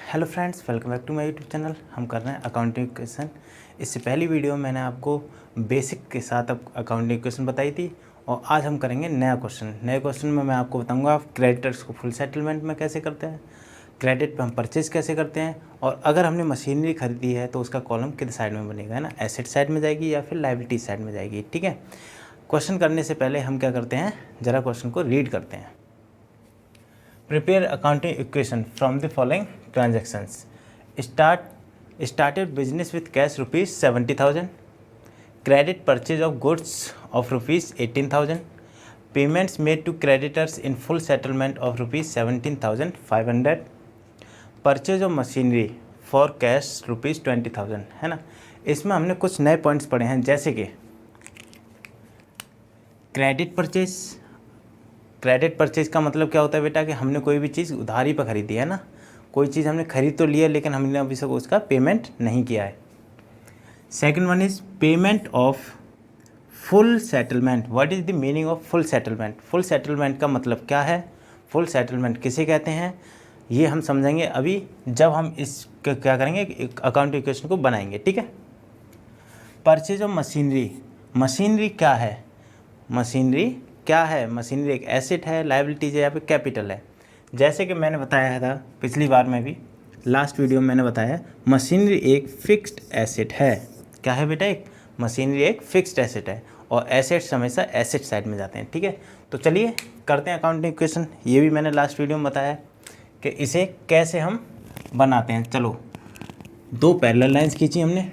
Hello friends, welcome back to my YouTube channel. हम कर रहे हैं अकाउंटिंग इक्वेशन। इससे पहली वीडियो में मैंने आपको बेसिक के साथ अकाउंटिंग इक्वेशन बताई थी और आज हम करेंगे नया क्वेश्चन। नए क्वेश्चन में मैं आपको बताऊंगा क्रेडिटर्स को फुल सेटलमेंट में कैसे करते हैं, क्रेडिट पे हम परचेज कैसे करते हैं, और अगर हमने मशीनरी खरीदी है तो उसका कॉलम किस साइड में बनेगा, है ना, एसेट साइड में जाएगी या फिर लायबिलिटी साइड में जाएगी। ठीक है, क्वेश्चन करने से पहले हम क्या करते हैं, ज़रा क्वेश्चन को रीड करते हैं। Prepare accounting equation from the following transactions. Started business with cash rupees 70,000. Credit purchase of goods of rupees 18,000. Payments made to creditors in full settlement of rupees 17,500. Purchase of machinery for cash rupees 20,000, है ना। इसमें हमने कुछ नए points पढ़े हैं, जैसे कि क्रेडिट परचेज। क्रेडिट परचेज का मतलब क्या होता है बेटा, कि हमने कोई भी चीज़ उधारी पर खरीदी है ना, कोई चीज़ हमने खरीद तो लिया लेकिन हमने अभी तक उसका पेमेंट नहीं किया है। Second one is payment of full settlement. What is the meaning of full settlement? Full settlement का मतलब क्या है, फुल सेटलमेंट किसे कहते हैं, ये हम समझेंगे अभी जब हम इस क्या करेंगे, अकाउंटिंग इक्वेशन को बनाएंगे। ठीक है। Purchase of machinery. मशीनरी क्या है, मशीनरी क्या है? मशीनरी एक एसेट है, लायबिलिटीज है या फिर कैपिटल है। जैसे कि मैंने बताया था पिछली बार में भी, लास्ट वीडियो में मैंने बताया, मशीनरी एक फिक्स्ड एसेट है। क्या है बेटा? एक मशीनरी एक फिक्स्ड एसेट है और एसेट्स हमेशा एसेट साइड में जाते हैं। ठीक है, तो चलिए करते हैं अकाउंटिंग इक्वेशन। ये भी मैंने लास्ट वीडियो में बताया कि इसे कैसे हम बनाते हैं। चलो, दो पैरेलल लाइंस खींची हमने,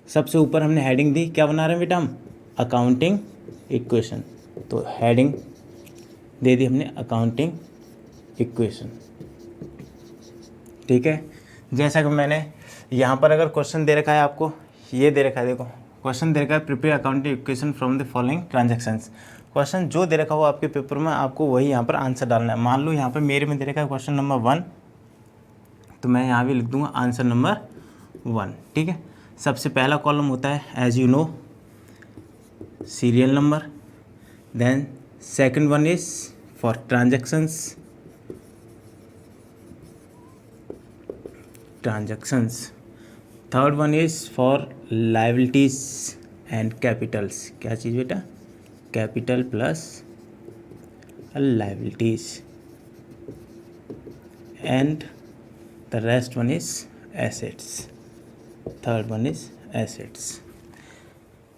सबसे ऊपर हमने हेडिंग दी, क्या बना रहे हैं बेटा हम, अकाउंटिंग इक्वेशन। तो हेडिंग दे दी हमने अकाउंटिंग इक्वेशन। ठीक है, जैसा कि मैंने यहाँ पर अगर क्वेश्चन दे रखा है आपको, ये दे रखा है, देखो क्वेश्चन दे रखा है, prepare accounting equation from the following transactions. Question जो दे रखा हो आपके पेपर में, आपको वही यहाँ पर आंसर डालना है। मान लो यहाँ पर मेरे में दे रखा है क्वेश्चन नंबर 1, तो मैं यहाँ भी लिख दूँगा आंसर नंबर 1। ठीक है, सबसे पहला कॉलम होता है as you know serial number, then second one is for transactions, third one is for liabilities and capitals। क्या चीज़ बेटा? Capital plus liabilities, and the rest one is assets, third one is assets।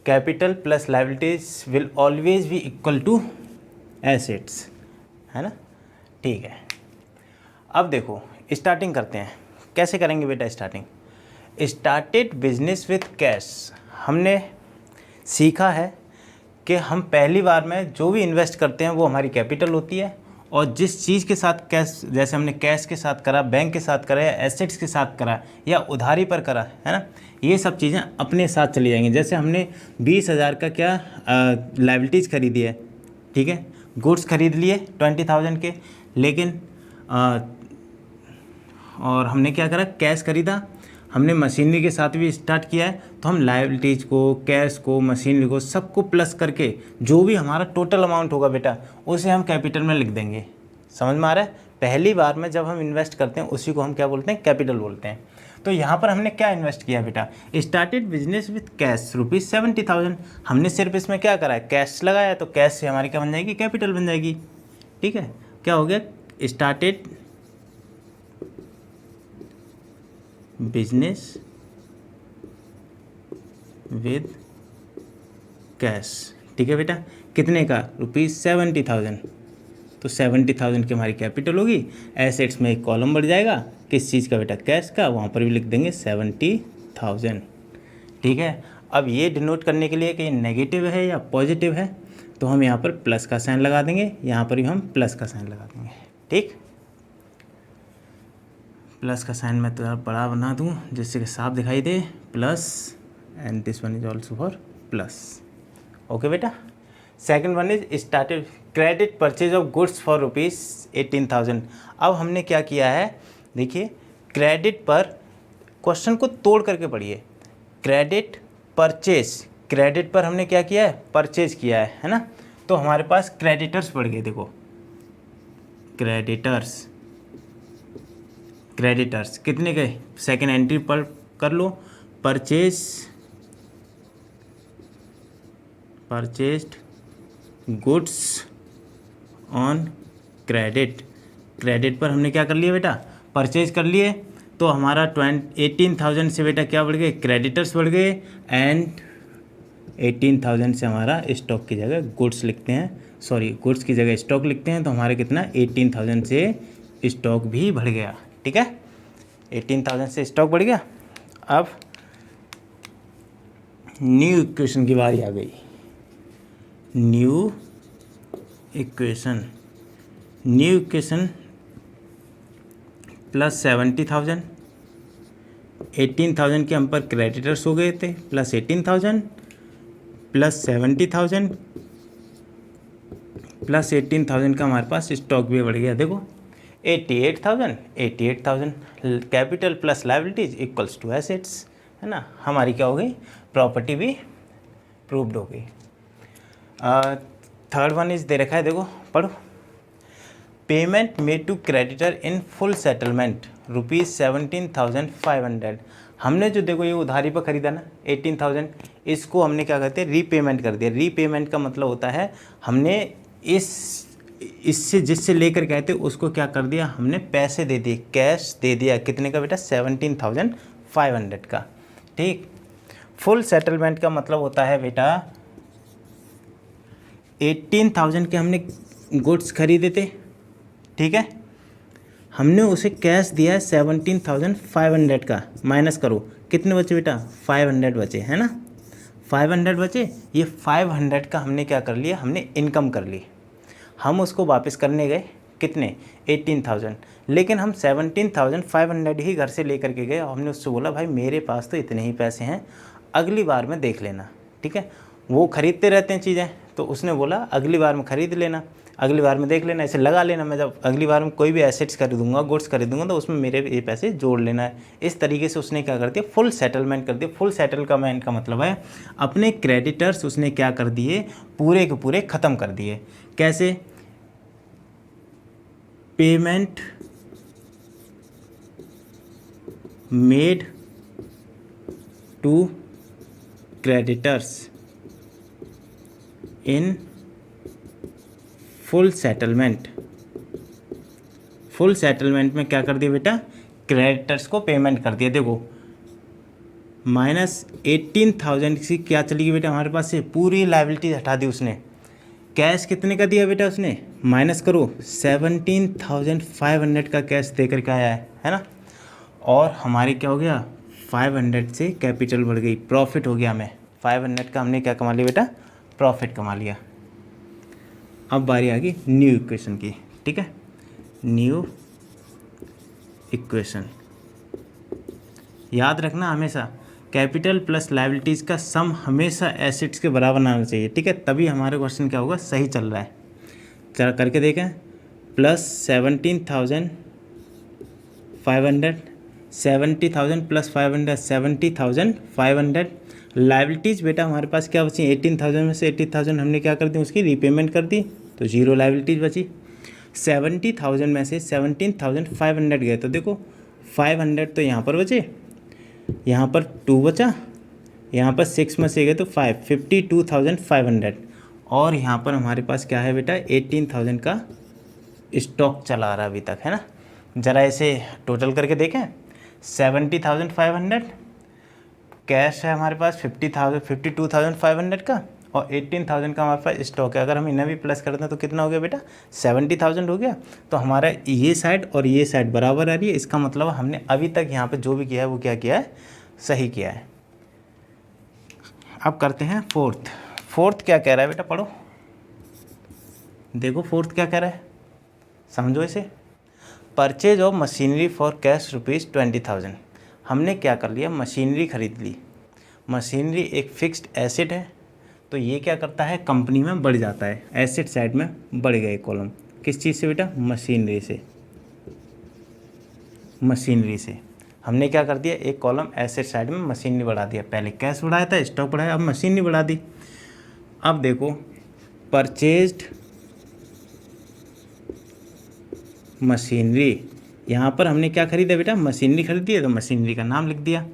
Capital plus liabilities will always be equal to assets, है ना। ठीक है, अब देखो starting करते हैं। कैसे करेंगे बेटा starting? Started business with cash. हमने सीखा है कि हम पहली बार में जो भी इन्वेस्ट करते हैं वो हमारी कैपिटल होती है, और जिस चीज़ के साथ कैश, जैसे हमने कैश के साथ करा, बैंक के साथ करा या एसेट्स के साथ करा या उधारी पर करा, है ना, ये सब चीज़ें अपने साथ चली जाएंगी। जैसे हमने 20,000 का क्या लायबिलिटीज़ खरीदी है, ठीक है, गुड्स खरीद लिए 20,000 के, लेकिन और हमने क्या करा, कैश खरीदा, हमने मशीनरी के साथ भी स्टार्ट किया है, तो हम लायबिलिटीज़ को, कैश को, मशीनरी को, सबको प्लस करके जो भी हमारा टोटल अमाउंट होगा बेटा, उसे हम कैपिटल में लिख देंगे। समझ में आ रहा है? पहली बार में जब हम इन्वेस्ट करते हैं उसी को हम क्या बोलते हैं, कैपिटल बोलते हैं। तो यहाँ पर हमने क्या इन्वेस्ट किया बेटा, started business with cash rupees 70,000। हमने सिर्फ इसमें क्या करा है, कैश लगाया, तो कैश से हमारी क्या बन जाएगी, कैपिटल बन जाएगी। ठीक है, क्या हो गया, स्टार्टेड बिजनेस विद कैश। ठीक है बेटा, कितने का, रुपीज़ 70,000। तो 70,000 की हमारी कैपिटल होगी। एसेट्स में एक कॉलम बढ़ जाएगा, किस चीज़ का बेटा, कैश का, वहाँ पर भी लिख देंगे 70,000। ठीक है, अब ये डिनोट करने के लिए कि ये नेगेटिव है या पॉजिटिव है, तो हम यहाँ पर प्लस का साइन लगा देंगे, यहाँ पर भी हम प्लस का साइन लगा देंगे। ठीक, प्लस का साइन मैं थोड़ा बड़ा बना दूँ जिससे कि साफ दिखाई दे, plus, and this one is also for plus. Okay बेटा। Second one is started credit purchase of goods for rupees 18,000। अब हमने क्या किया है, देखिए क्रेडिट पर, क्वेश्चन को तोड़ करके पढ़िए, क्रेडिट परचेज, क्रेडिट पर हमने क्या किया है, परचेज किया है ना, तो हमारे पास क्रेडिटर्स पड़ गए। देखो क्रेडिटर्स, क्रेडिटर्स कितने गए, सेकेंड एंट्री पर कर लो, purchased goods on credit. Credit पर हमने क्या कर लिया बेटा, परचेज कर लिए, तो हमारा 18,000 से बेटा क्या बढ़ गए, क्रेडिटर्स बढ़ गए, एंड 18,000 से हमारा स्टॉक की जगह गुड्स लिखते हैं, गुड्स की जगह स्टॉक लिखते हैं, तो हमारे कितना 18,000 से स्टॉक भी बढ़ गया। ठीक है, 18,000 से स्टॉक बढ़ गया। अब न्यू इक्वेशन की बारी आ गई। न्यू इक्वेशन प्लस 70,000, 18,000 के हम पर क्रेडिटर्स हो गए थे, प्लस 18,000 प्लस 70,000 प्लस 18,000 का हमारे पास स्टॉक भी बढ़ गया। देखो 88,000 capital plus liabilities equals to assets, है ना, हमारी क्या हो गई, प्रॉपर्टी भी प्रूव्ड हो गई। थर्ड वन इज दे रखा है, देखो पढ़ो, payment made to creditor in full settlement ₹17,500। हमने जो देखो ये उधारी पर ख़रीदा ना 18,000, इसको हमने क्या कहते हैं, रीपेमेंट कर दिया। रीपेमेंट का मतलब होता है हमने इससे जिससे लेकर गए थे उसको क्या कर दिया, हमने पैसे दे दिए, कैश दे दिया। कितने का बेटा, 17,500 का। ठीक, फुल सेटलमेंट का मतलब होता है बेटा 18,000 के हमने गुड्स खरीदे थे, ठीक है, हमने उसे कैश दिया है 17,500 का, माइनस करो कितने बचे बेटा, 500 बचे, है ना, 500 बचे। ये 500 का हमने क्या कर लिया, हमने इनकम कर ली। हम उसको वापस करने गए कितने, 18,000, लेकिन हम 17,500 ही घर से लेकर के गए और हमने उससे बोला भाई मेरे पास तो इतने ही पैसे हैं, अगली बार में देख लेना। ठीक है, वो ख़रीदते रहते हैं चीज़ें, तो उसने बोला अगली बार में ख़रीद लेना, अगली बार में देख लेना, ऐसे लगा लेना, मैं जब अगली बार में कोई भी एसेट्स खरीदूंगा, गुड्स खरीदूंगा, तो उसमें मेरे ये पैसे जोड़ लेना है। इस तरीके से उसने क्या कर दिया, फुल सेटलमेंट कर दिया। फुल सेटलमेंट का मतलब है अपने क्रेडिटर्स उसने क्या कर दिए, पूरे के पूरे ख़त्म कर दिए। कैसे, payment made to creditors in full settlement. Full settlement में क्या कर दिया बेटा, क्रेडिटर्स को पेमेंट कर दिया। देखो माइनस 18,000 की क्या चली गई बेटा हमारे पास से, पूरी लायबिलिटी हटा दी उसने। कैश कितने का दिया बेटा उसने, माइनस करो 17,500 का कैश दे करके आया है ना, और हमारी क्या हो गया, 500 से कैपिटल बढ़ गई, प्रॉफिट हो गया हमें। 500 का हमने क्या कमा लिया बेटा, प्रॉफिट कमा लिया। अब बारी आ गई न्यू इक्वेशन की। ठीक है, न्यू इक्वेशन याद रखना हमेशा, कैपिटल प्लस लायबिलिटीज़ का सम हमेशा एसेट्स के बराबर आना चाहिए। ठीक है, तभी हमारे क्वेश्चन क्या होगा, सही चल रहा है। चल करके देखें, प्लस 17,500, 70,000 प्लस 500, 70,500। लायबिलिटीज़ बेटा हमारे पास क्या बची, 18,000 में से 80,000 हमने क्या कर दी, उसकी रीपेमेंट कर दी, तो जीरो लायबिलिटीज़ बची। 70,000 में से 17,500 गए, तो देखो 500 तो यहाँ पर बचे, यहाँ पर 2 बचा, यहाँ पर 6 में से गए तो 52,500, और यहाँ पर हमारे पास क्या है बेटा, 18,000 का स्टॉक चला रहा अभी तक, है ना। ज़रा इसे टोटल करके देखें, 70,500 कैश है हमारे पास, 52,500 का, और 18,000 का हमारे पास स्टॉक है। अगर हम इन्हें भी प्लस कर दें तो कितना हो गया बेटा, 70,000 हो गया। तो हमारा ये साइड और ये साइड बराबर आ रही है, इसका मतलब हमने अभी तक यहाँ पे जो भी किया है वो क्या किया है, सही किया है। अब करते हैं फोर्थ क्या कह रहा है बेटा, पढ़ो, देखो फोर्थ क्या कह रहा है, समझो इसे। Purchase of machinery for cash ₹20,000। हमने क्या कर लिया, मशीनरी खरीद ली। मशीनरी एक फिक्स्ड एसेट है, तो ये क्या करता है, कंपनी में बढ़ जाता है, एसेट साइड में बढ़ गया कॉलम। किस चीज़ से बेटा, मशीनरी से। मशीनरी से हमने क्या कर दिया, एक कॉलम एसेट साइड में मशीनरी बढ़ा दिया। पहले कैश बढ़ाया था, स्टॉक बढ़ाया, अब मशीनरी बढ़ा दी। अब देखो परचेज्ड मशीनरी यहाँ पर हमने क्या खरीदा बेटा, मशीनरी खरीदी है तो मशीनरी का नाम लिख दिया।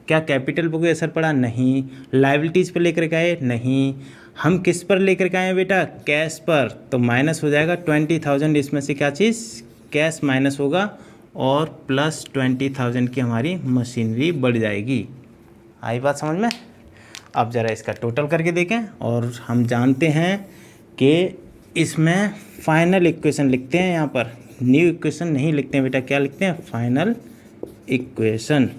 क्या कैपिटल पर कोई असर पड़ा, नहीं। लाइबिलिटीज़ पर लेकर के आए, नहीं। हम किस पर लेकर के आए बेटा, कैश पर, तो माइनस हो जाएगा 20,000, इसमें से क्या चीज़, कैश माइनस होगा और प्लस 20,000 की हमारी मशीनरी बढ़ जाएगी। आई बात समझ में। अब ज़रा इसका टोटल करके देखें, और हम जानते हैं कि इसमें फाइनल इक्वेशन लिखते हैं, यहाँ पर न्यू इक्वेशन नहीं लिखते हैं बेटा, क्या लिखते हैं, फाइनल इक्वेशन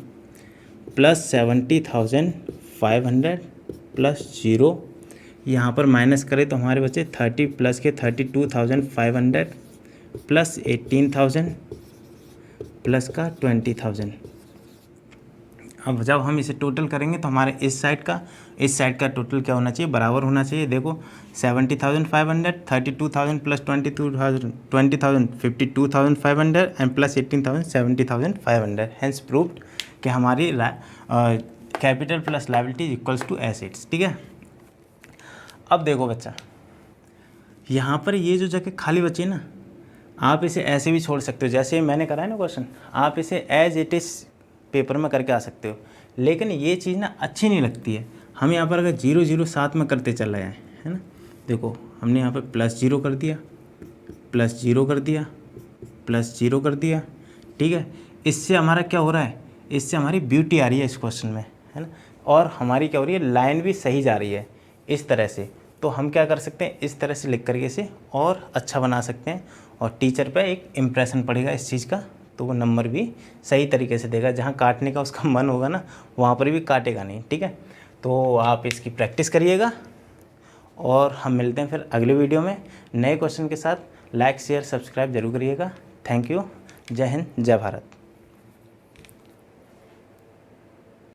प्लस 70,500 प्लस 0, यहाँ पर माइनस करें तो हमारे बचे 30 प्लस के 32,500 प्लस 18,000 प्लस का 20,000। अब जब हम इसे टोटल करेंगे तो हमारे इस साइड का टोटल क्या होना चाहिए, बराबर होना चाहिए। देखो 70,500, 32,000 plus 20,000 52,500 and plus 18,000 70,500। Hence proved कि हमारी capital plus liability equals to assets. ठीक है। अब देखो बच्चा, यहाँ पर ये जो जगह खाली बची ना, आप इसे ऐसे भी छोड़ सकते हो, जैसे मैंने करा है ना क्वेश्चन, आप इसे एज इट इज़ पेपर में करके आ सकते हो। लेकिन ये चीज़ ना अच्छी नहीं लगती है। हम यहाँ पर अगर 0 0 साथ में करते चल रहे हैं, है ना, देखो हमने यहाँ पर प्लस 0 कर दिया, प्लस 0 कर दिया, प्लस 0 कर दिया। ठीक है। इससे हमारा क्या हो रहा है, इससे हमारी ब्यूटी आ रही है इस क्वेश्चन में, है ना, और हमारी क्या हो रही है, लाइन भी सही जा रही है इस तरह से। तो हम क्या कर सकते हैं, इस तरह से लिख करके इसे और अच्छा बना सकते हैं, और टीचर पे एक इम्प्रेशन पड़ेगा इस चीज़ का, तो वो नंबर भी सही तरीके से देगा। जहाँ काटने का उसका मन होगा ना, वहाँ पर भी काटेगा नहीं। ठीक है। तो आप इसकी प्रैक्टिस करिएगा, और हम मिलते हैं फिर अगले वीडियो में नए क्वेश्चन के साथ। लाइक शेयर सब्सक्राइब जरूर करिएगा। Thank you. जय हिंद, जय भारत।